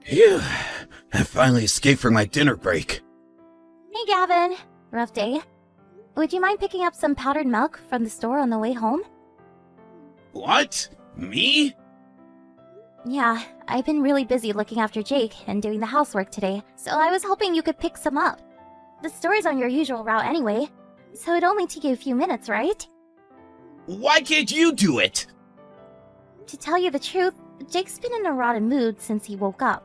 Phew, I finally escaped from my dinner break. Hey, Gavin. Rough day. Would you mind picking up some powdered milk from the store on the way home? What? Me? Yeah, I've been really busy looking after Jake and doing the housework today, so I was hoping you could pick some up. The store's on your usual route anyway, so it'd only take you a few minutes, right? Why can't you do it? To tell you the truth, Jake's been in a rotten mood since he woke up.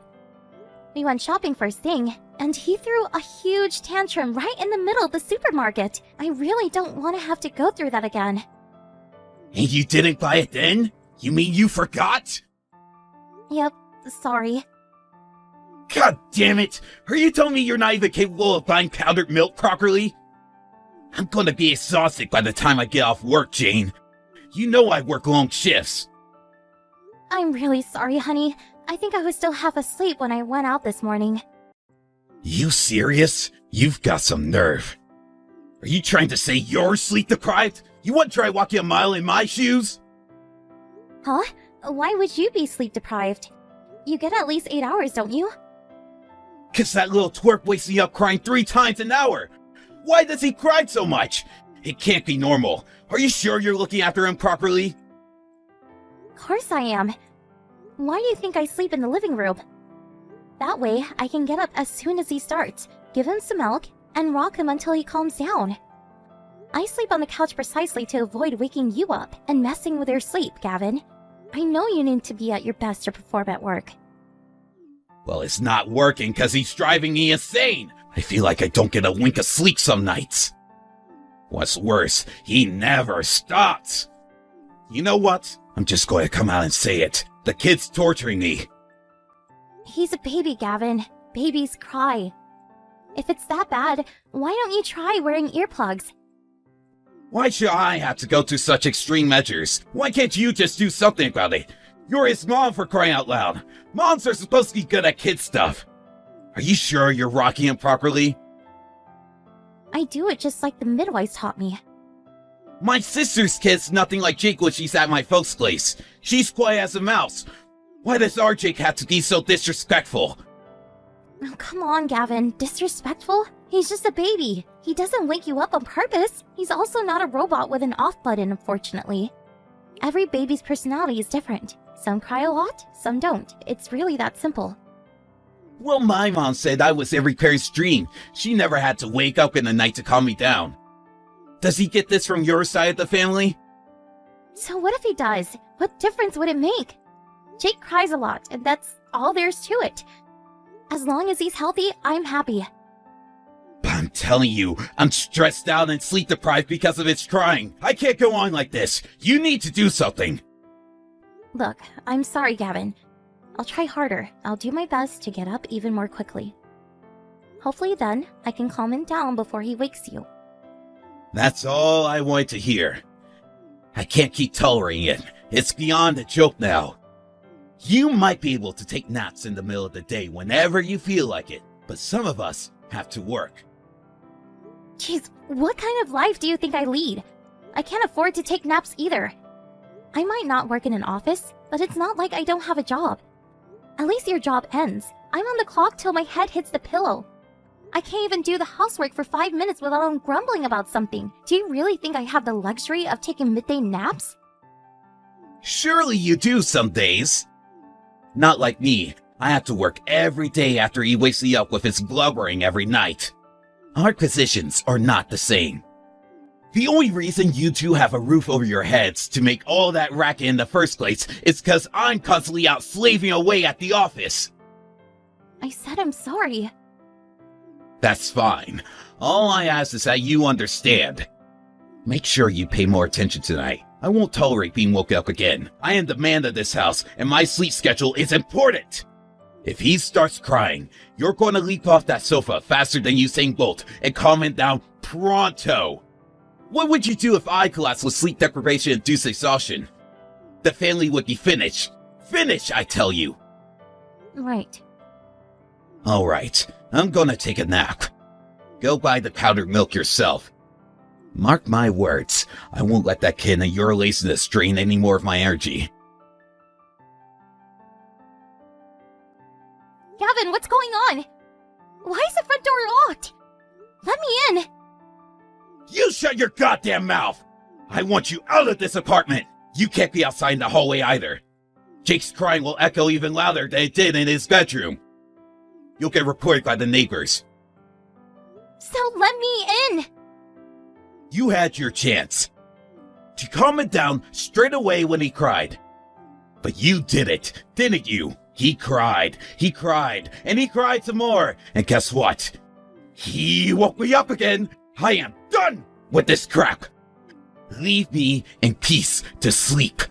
We went shopping first thing, and he threw a huge tantrum right in the middle of the supermarket. I really don't want to have to go through that again. And you didn't buy it then? You mean you forgot? Yep, sorry. God damn it! Are you telling me you're not even capable of buying powdered milk properly? I'm gonna be exhausted by the time I get off work, Jane. You know I work long shifts. I'm really sorry, honey. I think I was still half asleep when I went out this morning. You serious? You've got some nerve. Are you trying to say you're sleep deprived? You wouldn't try walking a mile in my shoes? Huh? Why would you be sleep deprived? You get at least 8 hours, don't you? 'Cause that little twerp wakes me up crying 3 times an hour. Why does he cry so much? It can't be normal. Are you sure you're looking after him properly? Of course I am. Why do you think I sleep in the living room? That way, I can get up as soon as he starts, give him some milk, and rock him until he calms down. I sleep on the couch precisely to avoid waking you up and messing with your sleep, Gavin. I know you need to be at your best to perform at work. Well, it's not working because he's driving me insane. I feel like I don't get a wink of sleep some nights. What's worse, he never stops. You know what? I'm just going to come out and say it. The kid's torturing me. He's a baby, Gavin. Babies cry. If it's that bad, why don't you try wearing earplugs? Why should I have to go to such extreme measures? Why can't you just do something about it? You're his mom, for crying out loud. Moms are supposed to be good at kid stuff. Are you sure you're rocking him properly? I do it just like the midwives taught me. My sister's kid's nothing like Jake when she's at my folks' place. She's quiet as a mouse. Why does our Jake have to be so disrespectful? Oh, come on, Gavin. Disrespectful? He's just a baby. He doesn't wake you up on purpose. He's also not a robot with an off button, unfortunately. Every baby's personality is different. Some cry a lot, some don't. It's really that simple. Well, my mom said I was every parent's dream. She never had to wake up in the night to calm me down. Does he get this from your side of the family? So what if he does? What difference would it make? Jake cries a lot, and that's all there's to it. As long as he's healthy, I'm happy. But I'm telling you, I'm stressed out and sleep deprived because of his crying. I can't go on like this. You need to do something. Look, I'm sorry, Gavin. I'll try harder. I'll do my best to get up even more quickly. Hopefully then, I can calm him down before he wakes you. That's all I want to hear. I can't keep tolerating it. It's beyond a joke now. You might be able to take naps in the middle of the day whenever you feel like it, but some of us have to work. Jeez, what kind of life do you think I lead? I can't afford to take naps either. I might not work in an office, but it's not like I don't have a job. At least your job ends. I'm on the clock till my head hits the pillow. I can't even do the housework for 5 minutes without him grumbling about something. Do you really think I have the luxury of taking midday naps? Surely you do some days. Not like me. I have to work every day after he wakes me up with his blubbering every night. Our positions are not the same. The only reason you two have a roof over your heads to make all that racket in the first place is because I'm constantly out slaving away at the office. I said I'm sorry. That's fine. All I ask is that you understand. Make sure you pay more attention tonight. I won't tolerate being woken up again. I am the man of this house, and my sleep schedule is important. If he starts crying, you're going to leap off that sofa faster than Usain Bolt and calm him down pronto. What would you do if I collapsed with sleep deprivation-induced exhaustion? The family would be finished. Finished, I tell you. Right. All right, I'm gonna take a nap. Go buy the powdered milk yourself. Mark my words, I won't let that kid and your laziness drain any more of my energy. Gavin, what's going on? Why is the front door locked? Let me in! You shut your goddamn mouth! I want you out of this apartment! You can't be outside in the hallway either. Jake's crying will echo even louder than it did in his bedroom. You'll get reported by the neighbors. So let me in! You had your chance to calm it down straight away when he cried. But you did it, didn't you? He cried, and he cried some more. And guess what? He woke me up again. I am done with this crap. Leave me in peace to sleep.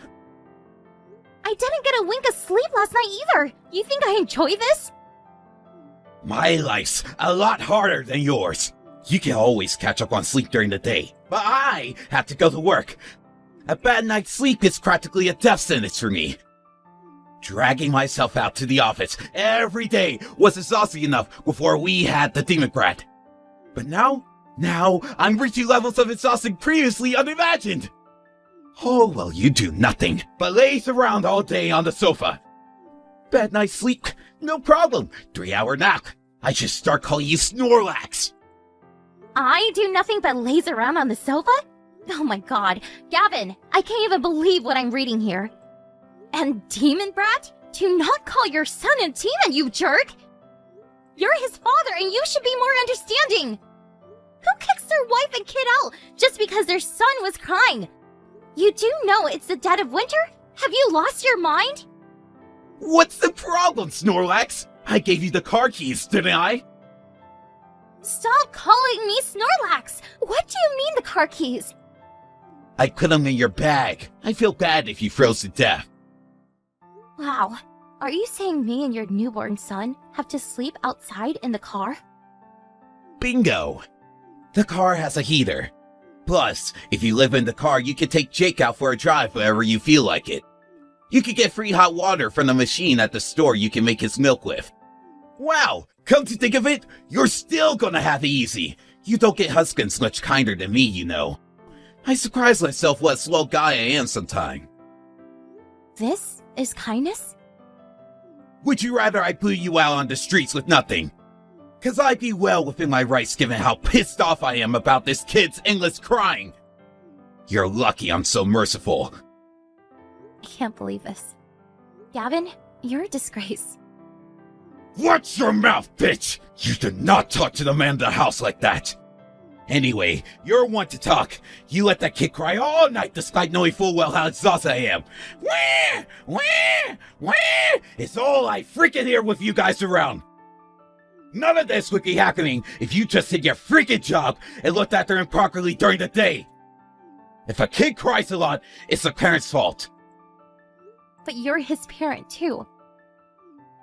I didn't get a wink of sleep last night either. You think I enjoy this? My life's a lot harder than yours. You can always catch up on sleep during the day, but I have to go to work. A bad night's sleep is practically a death sentence for me. Dragging myself out to the office every day was exhausting enough before we had the demon brat. But now I'm reaching levels of exhaustion previously unimagined. Oh, well, you do nothing but laze around all day on the sofa. Bad night's sleep, no problem. 3-hour nap. I should start calling you Snorlax. I do nothing but laze around on the sofa? Oh my god. Gavin, I can't even believe what I'm reading here. And Demon Brat? Do not call your son a demon, you jerk! You're his father and you should be more understanding! Who kicks their wife and kid out just because their son was crying? You do know it's the dead of winter? Have you lost your mind? What's the problem, Snorlax? I gave you the car keys, didn't I? Stop calling me Snorlax! What do you mean the car keys? I put them in your bag. I feel bad if you froze to death. Wow. Are you saying me and your newborn son have to sleep outside in the car? Bingo! The car has a heater. Plus, if you live in the car, you can take Jake out for a drive whenever you feel like it. You can get free hot water from the machine at the store you can make his milk with. Wow! Come to think of it, you're still gonna have it easy. You don't get husbands much kinder than me, you know. I surprise myself what a slow guy I am sometime. This is kindness? Would you rather I blew you out on the streets with nothing? 'Cause I'd be well within my rights given how pissed off I am about this kid's endless crying. You're lucky I'm so merciful. I can't believe this. Gavin, you're a disgrace. Watch your mouth, bitch! You do not talk to the man in the house like that. Anyway, you're one to talk. You let that kid cry all night despite knowing full well how exhausted I am. Wah! Wah! Wah! It's all I freaking hear with you guys around. None of this would be happening if you just did your freaking job and looked after him properly during the day. If a kid cries a lot, it's the parent's fault. But you're his parent too.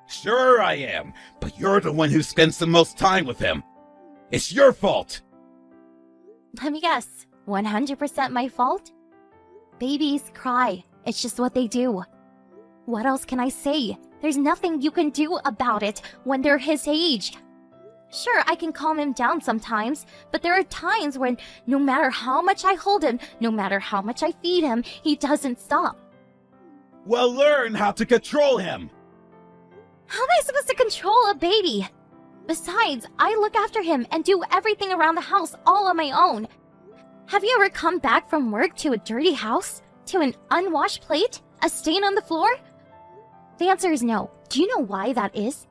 Sure I am, but you're the one who spends the most time with him. It's your fault. Let me guess, 100% my fault? Babies cry. It's just what they do. What else can I say? There's nothing you can do about it when they're his age. Sure, I can calm him down sometimes, but there are times when no matter how much I hold him, no matter how much I feed him, he doesn't stop. Well, learn how to control him. How am I supposed to control a baby? Besides, I look after him and do everything around the house all on my own. Have you ever come back from work to a dirty house? To an unwashed plate? A stain on the floor? The answer is no. Do you know why that is?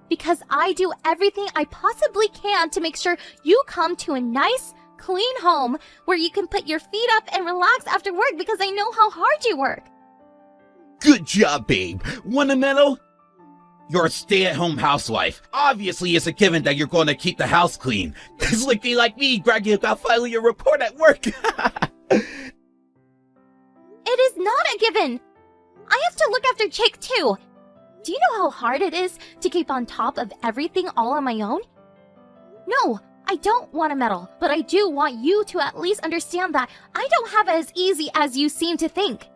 Because I do everything I possibly can to make sure you come to a nice, clean home where you can put your feet up and relax after work because I know how hard you work. Good job, babe. Want a medal? You're a stay-at-home housewife. Obviously, it's a given that you're going to keep the house clean. It's like me bragging about filing a report at work. It is not a given. I have to look after Jake too. Do you know how hard it is to keep on top of everything all on my own? No, I don't want a medal, but I do want you to at least understand that I don't have it as easy as you seem to think.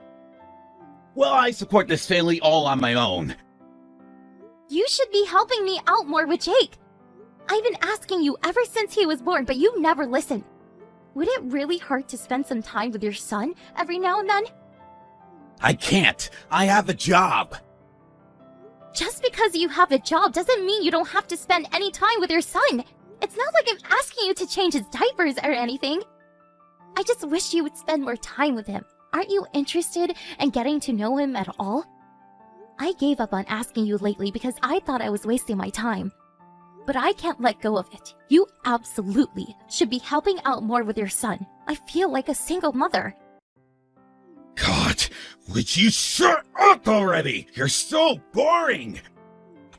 Well, I support this family all on my own. You should be helping me out more with Jake. I've been asking you ever since he was born, but you never listen. Would it really hurt to spend some time with your son every now and then? I can't. I have a job. Just because you have a job doesn't mean you don't have to spend any time with your son. It's not like I'm asking you to change his diapers or anything. I just wish you would spend more time with him. Aren't you interested in getting to know him at all? I gave up on asking you lately because I thought I was wasting my time. But I can't let go of it. You absolutely should be helping out more with your son. I feel like a single mother. God, would you shut up already? You're so boring!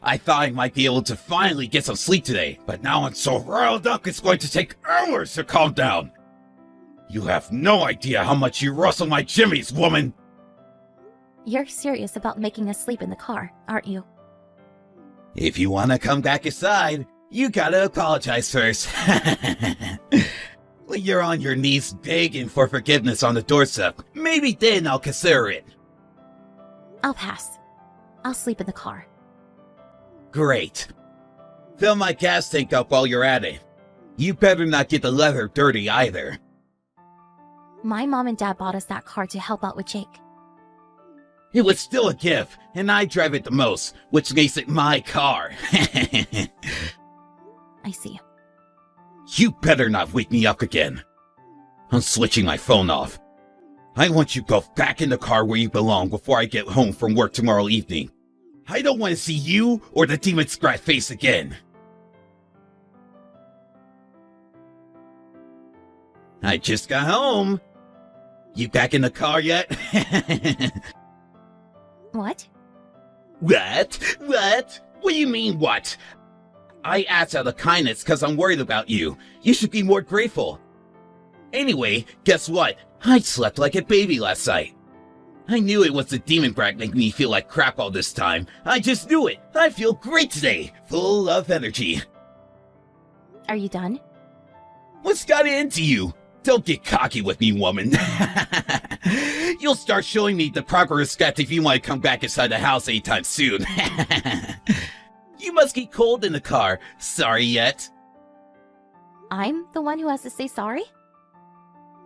I thought I might be able to finally get some sleep today, but now I'm so riled up it's going to take hours to calm down. You have no idea how much you rustle my jimmies, woman! You're serious about making us sleep in the car, aren't you? If you want to come back inside, you gotta apologize first. When you're on your knees begging for forgiveness on the doorstep, maybe then I'll consider it. I'll pass. I'll sleep in the car. Great. Fill my gas tank up while you're at it. You better not get the leather dirty either. My mom and dad bought us that car to help out with Jake. It was still a gift, and I drive it the most, which makes it my car. I see. You better not wake me up again. I'm switching my phone off. I want you both back in the car where you belong before I get home from work tomorrow evening. I don't want to see you or the demon scrat face again. I just got home. You back in the car yet? What? What? What? What do you mean, what? I asked out of kindness because I'm worried about you. You should be more grateful. Anyway, guess what? I slept like a baby last night. I knew it was the demon brat making me feel like crap all this time. I just knew it. I feel great today. Full of energy. Are you done? What's got into you? Don't get cocky with me, woman. You'll start showing me the progress stats if you want to come back inside the house anytime soon. You must get cold in the car. Sorry yet? I'm the one who has to say sorry?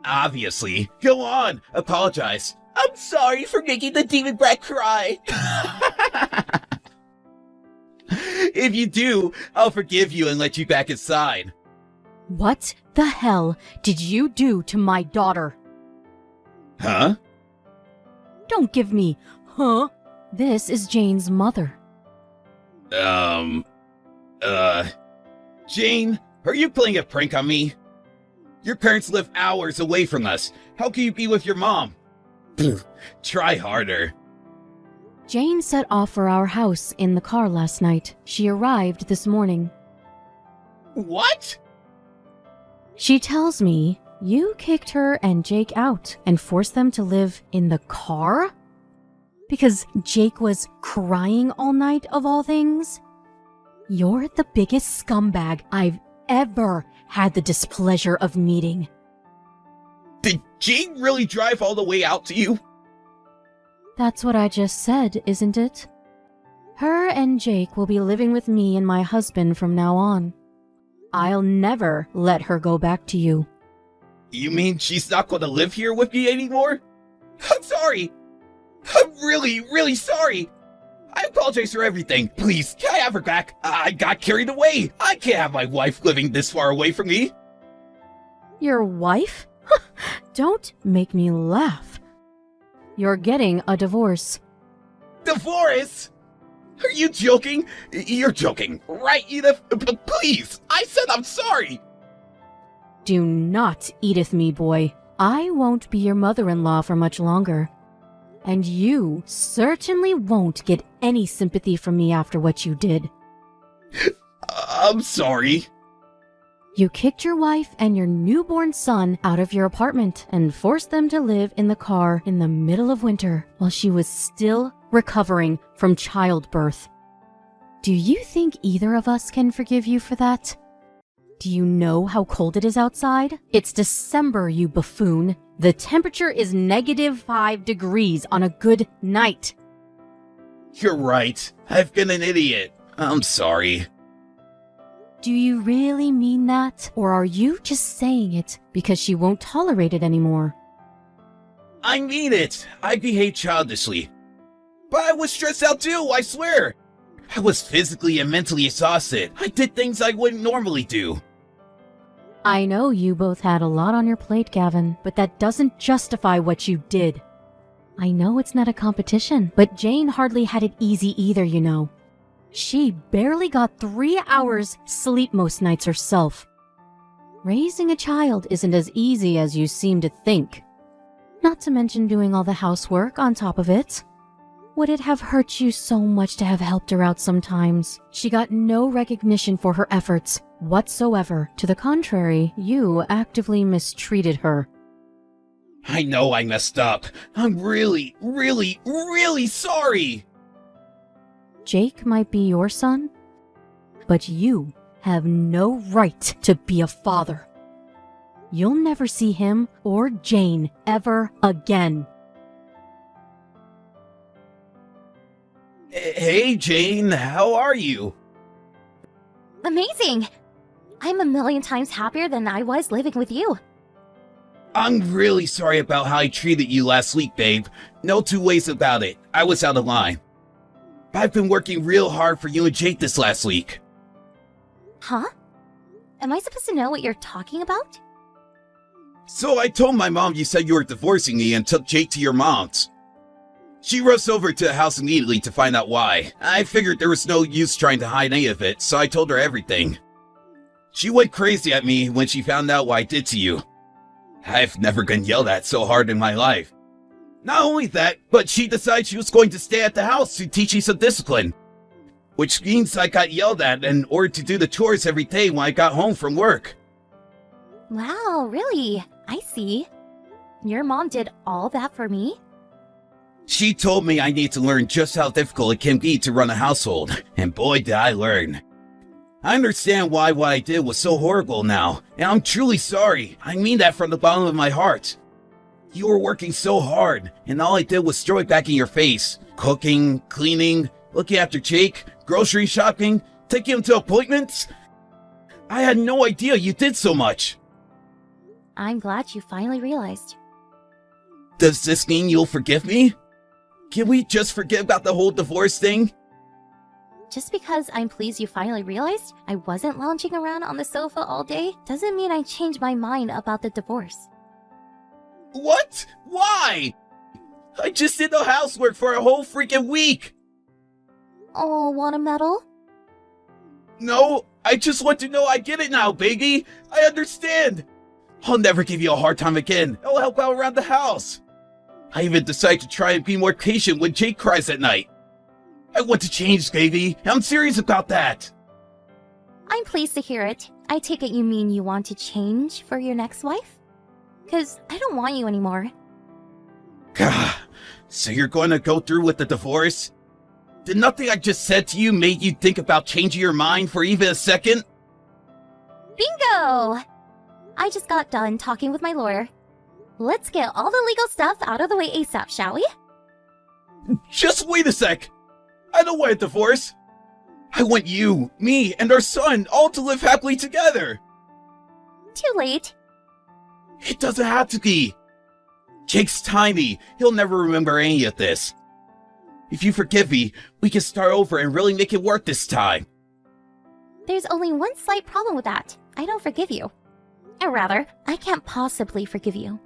Obviously. Go on. Apologize. I'm sorry for making the demon brat cry. If you do, I'll forgive you and let you back inside. What the hell did you do to my daughter? Huh? Don't give me, huh? This is Jane's mother. Jane, are you playing a prank on me? Your parents live hours away from us. How can you be with your mom? Try harder. Jane set off for our house in the car last night. She arrived this morning. What? She tells me you kicked her and Jake out and forced them to live in the car? Because Jake was crying all night, of all things? You're the biggest scumbag I've ever had the displeasure of meeting. Did Jane really drive all the way out to you? That's what I just said, isn't it? Her and Jake will be living with me and my husband from now on. I'll never let her go back to you. You mean she's not going to live here with me anymore? I'm sorry. I'm really, really sorry. I apologize for everything. Please, can I have her back? I got carried away. I can't have my wife living this far away from me. Your wife? Don't make me laugh. You're getting a divorce. Divorce? Are you joking? You're joking, right, Edith? Please, I said I'm sorry. Do not Edith me, boy. I won't be your mother-in-law for much longer. And you certainly won't get any sympathy from me after what you did. I'm sorry. You kicked your wife and your newborn son out of your apartment and forced them to live in the car in the middle of winter while she was still recovering from childbirth. Do you think either of us can forgive you for that? Do you know how cold it is outside? It's December, you buffoon. The temperature is -5 degrees on a good night. You're right. I've been an idiot. I'm sorry. Do you really mean that? Or are you just saying it because she won't tolerate it anymore? I mean it. I behaved childishly. But I was stressed out too, I swear. I was physically and mentally exhausted. I did things I wouldn't normally do. I know you both had a lot on your plate, Gavin, but that doesn't justify what you did. I know it's not a competition, but Jane hardly had it easy either, you know. She barely got 3 hours sleep most nights herself. Raising a child isn't as easy as you seem to think. Not to mention doing all the housework on top of it. Would it have hurt you so much to have helped her out sometimes? She got no recognition for her efforts whatsoever. To the contrary, you actively mistreated her. I know I messed up. I'm really, really, really sorry. Jake might be your son, but you have no right to be a father. You'll never see him or Jane ever again. Hey, Jane, how are you? Amazing! I'm a million times happier than I was living with you. I'm really sorry about how I treated you last week, babe. No two ways about it. I was out of line. I've been working real hard for you and Jake this last week. Huh? Am I supposed to know what you're talking about? So I told my mom you said you were divorcing me and took Jake to your mom's. She rushed over to the house immediately to find out why. I figured there was no use trying to hide any of it, so I told her everything. She went crazy at me when she found out what I did to you. I've never been yelled at so hard in my life. Not only that, but she decided she was going to stay at the house to teach me some discipline. Which means I got yelled at and ordered to do the chores every day when I got home from work. Wow, really? I see. Your mom did all that for me? She told me I need to learn just how difficult it can be to run a household, and boy did I learn. I understand why what I did was so horrible now, and I'm truly sorry. I mean that from the bottom of my heart. You were working so hard, and all I did was throw it back in your face. Cooking, cleaning, looking after Jake, grocery shopping, taking him to appointments. I had no idea you did so much. I'm glad you finally realized. Does this mean you'll forgive me? Can we just forget about the whole divorce thing? Just because I'm pleased you finally realized I wasn't lounging around on the sofa all day doesn't mean I changed my mind about the divorce. What? Why? I just did the housework for a whole freaking week. Oh, want a medal? No, I just want to know I get it now, baby. I understand. I'll never give you a hard time again. I'll help out around the house. I even decided to try and be more patient when Jake cries at night. I want to change, baby. I'm serious about that. I'm pleased to hear it. I take it you mean you want to change for your next wife? 'Cause I don't want you anymore. Gah, so you're going to go through with the divorce? Did nothing I just said to you make you think about changing your mind for even a second? Bingo! I just got done talking with my lawyer. Let's get all the legal stuff out of the way ASAP, shall we? Just wait a sec. I don't want a divorce. I want you, me, and our son all to live happily together. Too late. It doesn't have to be. Jake's tiny. He'll never remember any of this. If you forgive me, we can start over and really make it work this time. There's only one slight problem with that. I don't forgive you. Or rather, I can't possibly forgive you.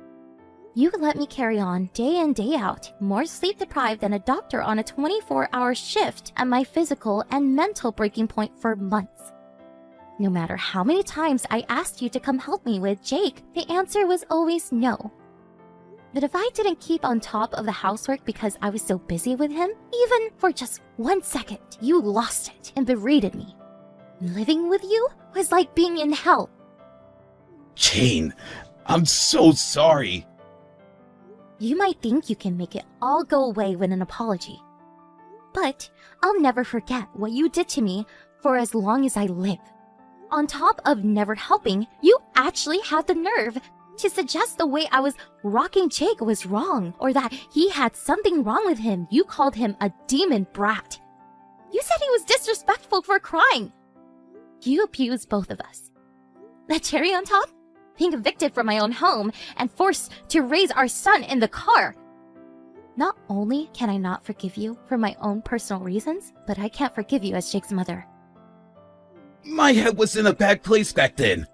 You let me carry on day in, day out, more sleep deprived than a doctor on a 24-hour shift at my physical and mental breaking point for months. No matter how many times I asked you to come help me with Jake, the answer was always no. But if I didn't keep on top of the housework because I was so busy with him, even for just 1 second, you lost it and berated me. Living with you was like being in hell. Jane, I'm so sorry. You might think you can make it all go away with an apology. But I'll never forget what you did to me for as long as I live. On top of never helping, you actually had the nerve to suggest the way I was rocking Jake was wrong, or that he had something wrong with him. You called him a demon brat. You said he was disrespectful for crying. You abused both of us. The cherry on top? Being evicted from my own home and forced to raise our son in the car. Not only can I not forgive you for my own personal reasons, but I can't forgive you as Jake's mother. My head was in a bad place back then.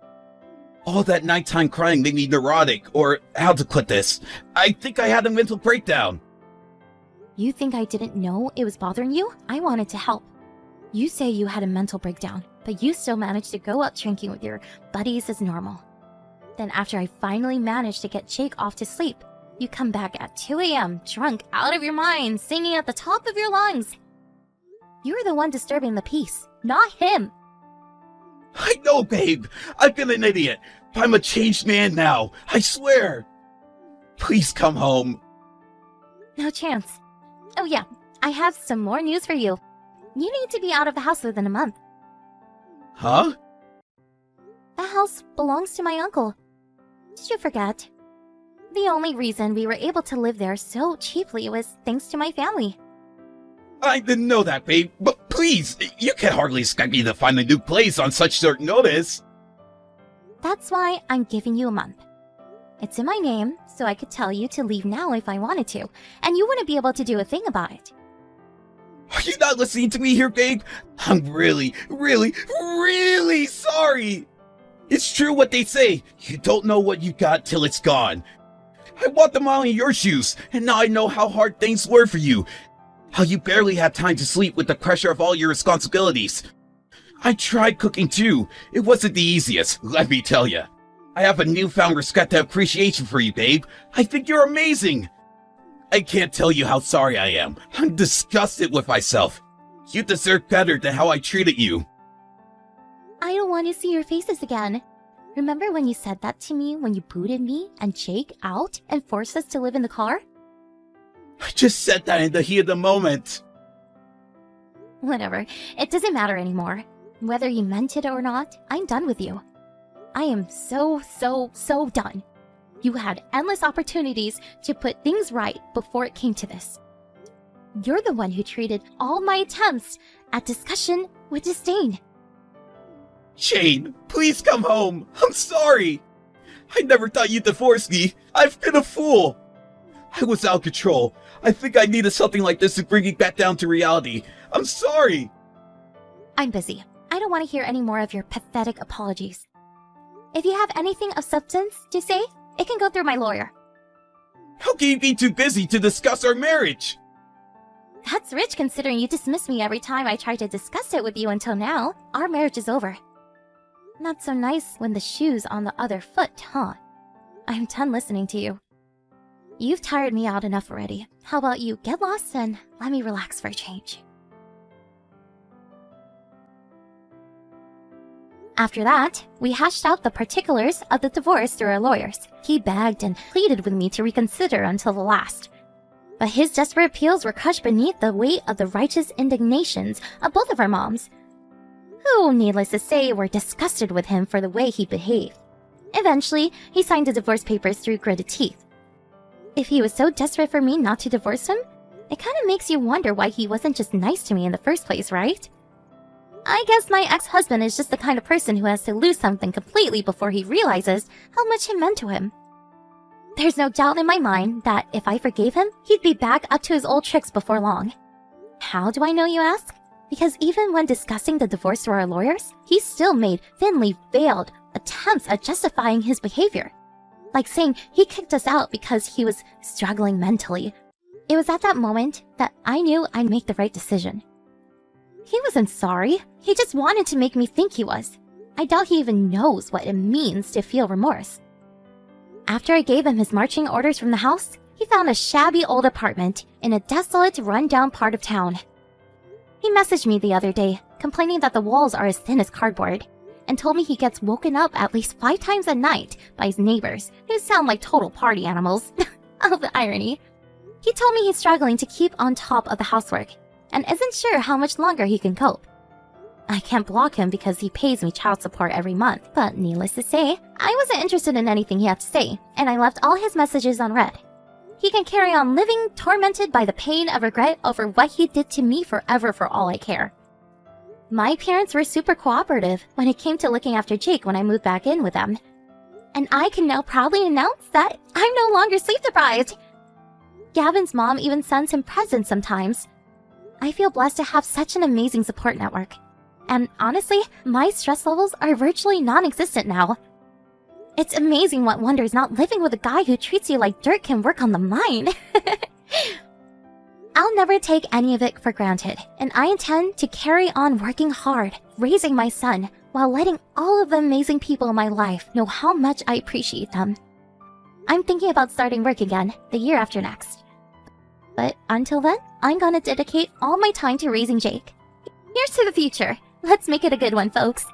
All that nighttime crying made me neurotic, or how to put this, I think I had a mental breakdown. You think I didn't know it was bothering you? I wanted to help. You say you had a mental breakdown, but you still managed to go out drinking with your buddies as normal. Then after I finally managed to get Jake off to sleep, you come back at 2 a.m. drunk out of your mind, singing at the top of your lungs. You're the one disturbing the peace, not him. I know, babe. I've been an idiot. But I'm a changed man now. I swear. Please come home. No chance. Oh yeah, I have some more news for you. You need to be out of the house within a month. Huh? The house belongs to my uncle. Did you forget? The only reason we were able to live there so cheaply was thanks to my family. I didn't know that, babe. But please, you can hardly expect me to find a new place on such short notice. That's why I'm giving you a month. It's in my name, so I could tell you to leave now if I wanted to, and you wouldn't be able to do a thing about it. Are you not listening to me here, babe? I'm really, really sorry. It's true what they say. You don't know what you got till it's gone. I walked a mile in your shoes, and now I know how hard things were for you. How you barely had time to sleep with the pressure of all your responsibilities. I tried cooking too. It wasn't the easiest, let me tell you. I have a newfound respect and appreciation for you, babe. I think you're amazing. I can't tell you how sorry I am. I'm disgusted with myself. You deserve better than how I treated you. I don't want to see your faces again. Remember when you said that to me when you booted me and Jake out and forced us to live in the car? I just said that in the heat of the moment. Whatever. It doesn't matter anymore. Whether you meant it or not, I'm done with you. I am so done. You had endless opportunities to put things right before it came to this. You're the one who treated all my attempts at discussion with disdain. Jane, please come home. I'm sorry. I never thought you'd divorce me. I've been a fool. I was out of control. I think I needed something like this to bring me back down to reality. I'm sorry. I'm busy. I don't want to hear any more of your pathetic apologies. If you have anything of substance to say, it can go through my lawyer. How can you be too busy to discuss our marriage? That's rich considering you dismiss me every time I try to discuss it with you until now. Our marriage is over. Not so nice when the shoe's on the other foot, huh? I'm done listening to you. You've tired me out enough already. How about you get lost and let me relax for a change? After that, we hashed out the particulars of the divorce through our lawyers. He begged and pleaded with me to reconsider until the last. But his desperate appeals were crushed beneath the weight of the righteous indignations of both of our moms, who, needless to say, were disgusted with him for the way he behaved. Eventually, he signed the divorce papers through gritted teeth. If he was so desperate for me not to divorce him, it kind of makes you wonder why he wasn't just nice to me in the first place, right? I guess my ex-husband is just the kind of person who has to lose something completely before he realizes how much it meant to him. There's no doubt in my mind that if I forgave him, he'd be back up to his old tricks before long. How do I know, you ask? Because even when discussing the divorce to our lawyers, he still made thinly veiled attempts at justifying his behavior. Like saying he kicked us out because he was struggling mentally. It was at that moment that I knew I'd make the right decision. He wasn't sorry. He just wanted to make me think he was. I doubt he even knows what it means to feel remorse. After I gave him his marching orders from the house, he found a shabby old apartment in a desolate, run-down part of town. He messaged me the other day, complaining that the walls are as thin as cardboard, and told me he gets woken up at least 5 times a night by his neighbors, who sound like total party animals. Oh, the irony. He told me he's struggling to keep on top of the housework, and isn't sure how much longer he can cope. I can't block him because he pays me child support every month, but needless to say, I wasn't interested in anything he had to say, and I left all his messages unread. He can carry on living tormented by the pain of regret over what he did to me forever for all I care. My parents were super cooperative when it came to looking after Jake when I moved back in with them. And I can now proudly announce that I'm no longer sleep deprived. Gavin's mom even sends him presents sometimes. I feel blessed to have such an amazing support network. And honestly, my stress levels are virtually non-existent now. It's amazing what wonders not living with a guy who treats you like dirt can work on the mind. I'll never take any of it for granted, and I intend to carry on working hard, raising my son, while letting all of the amazing people in my life know how much I appreciate them. I'm thinking about starting work again, the year after next. But until then, I'm gonna dedicate all my time to raising Jake. Here's to the future. Let's make it a good one, folks.